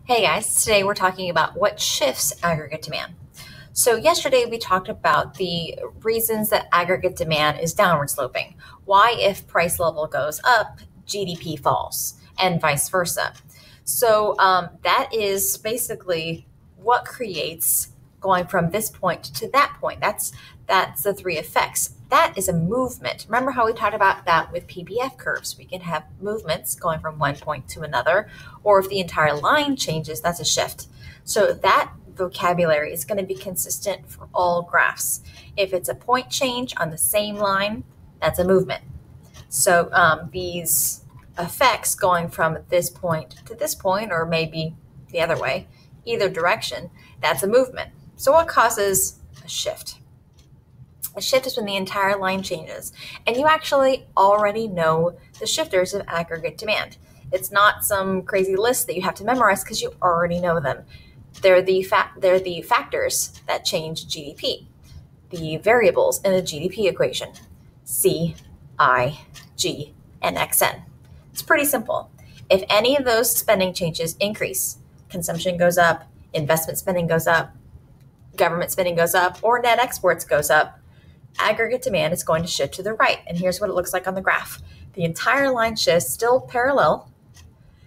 Hey guys, today we're talking about what shifts aggregate demand. So yesterday we talked about the reasons that aggregate demand is downward sloping. Why if price level goes up, GDP falls, and vice versa. So that is basically what creates going from this point to that point. That's the three effects. That is a movement. Remember how we talked about that with PBF curves? We can have movements going from one point to another, or if the entire line changes, that's a shift. So that vocabulary is going to be consistent for all graphs. If it's a point change on the same line, that's a movement. So these effects going from this point to this point, or maybe the other way, either direction, that's a movement. So what causes a shift? A shift is when the entire line changes, and you actually already know the shifters of aggregate demand. It's not some crazy list that you have to memorize because you already know them. They're the factors that change GDP, the variables in the GDP equation, C, I, G, and XN. It's pretty simple. If any of those spending changes increase, consumption goes up, investment spending goes up, government spending goes up, or net exports goes up, aggregate demand is going to shift to the right. And here's what it looks like on the graph. The entire line shifts still parallel,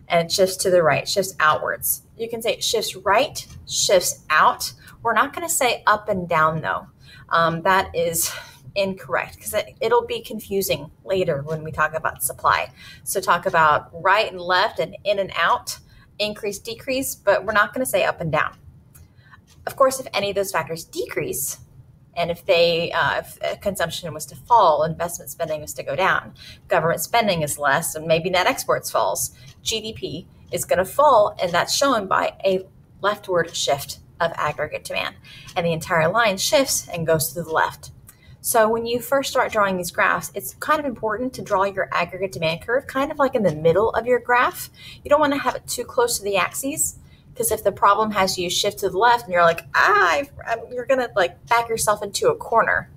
and it shifts to the right, shifts outwards. You can say it shifts right, shifts out. We're not going to say up and down, though. That is incorrect because it'll be confusing later when we talk about supply. So talk about right and left and in and out, increase, decrease, but we're not going to say up and down. Of course, if any of those factors decrease, and if consumption was to fall, investment spending was to go down, government spending is less, and maybe net exports falls, GDP is going to fall, and that's shown by a leftward shift of aggregate demand. And the entire line shifts and goes to the left. So when you first start drawing these graphs, it's kind of important to draw your aggregate demand curve kind of like in the middle of your graph. You don't want to have it too close to the axes, because if the problem has you shift to the left and you're like, you're going to like back yourself into a corner.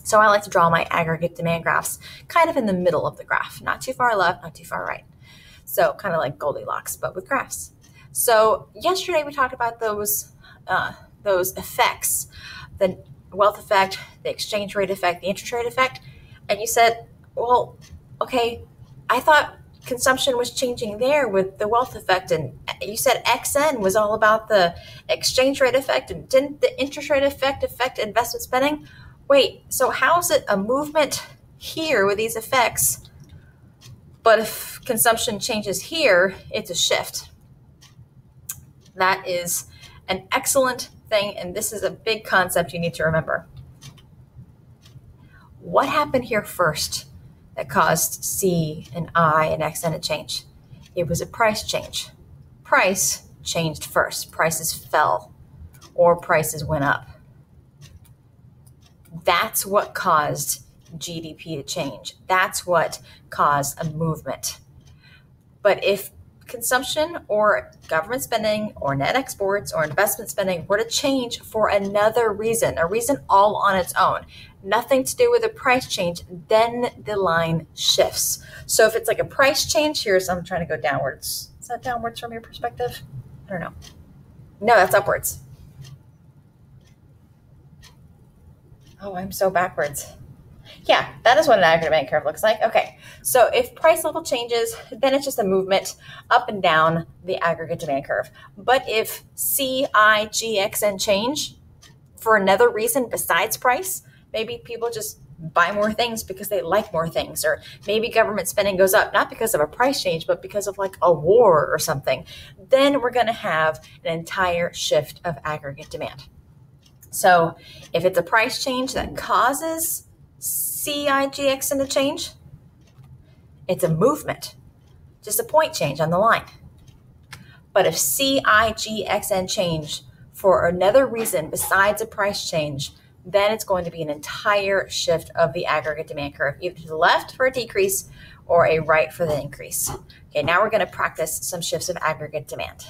So I like to draw my aggregate demand graphs kind of in the middle of the graph, not too far left, not too far right. So kind of like Goldilocks, but with graphs. So yesterday we talked about those effects, the wealth effect, the exchange rate effect, the interest rate effect. And you said, well, okay, I thought consumption was changing there with the wealth effect, and you said XN was all about the exchange rate effect, and didn't the interest rate effect affect investment spending? Wait, so how is it a movement here with these effects, but if consumption changes here, it's a shift? That is an excellent thing, and this is a big concept you need to remember. What happened here first that caused C and I and XN to change? It was a price change. Price changed first. Prices fell or prices went up. That's what caused GDP to change. That's what caused a movement. But if consumption or government spending or net exports or investment spending were to change for another reason, a reason all on its own, nothing to do with a price change, then the line shifts. So if it's like a price change, I'm trying to go downwards. Is that downwards from your perspective? I don't know. No, that's upwards. Oh, I'm so backwards. Yeah, that is what an aggregate demand curve looks like. Okay, so if price level changes, then it's just a movement up and down the aggregate demand curve. But if C, I, G, X, and change for another reason besides price, maybe people just buy more things because they like more things, or maybe government spending goes up, not because of a price change, but because of like a war or something, then we're going to have an entire shift of aggregate demand. So if it's a price change that causes CIGX to change, it's a movement, just a point change on the line. But if CIGXN change for another reason besides a price change, then it's going to be an entire shift of the aggregate demand curve, either to the left for a decrease or a right for the increase. Okay, now we're going to practice some shifts of aggregate demand.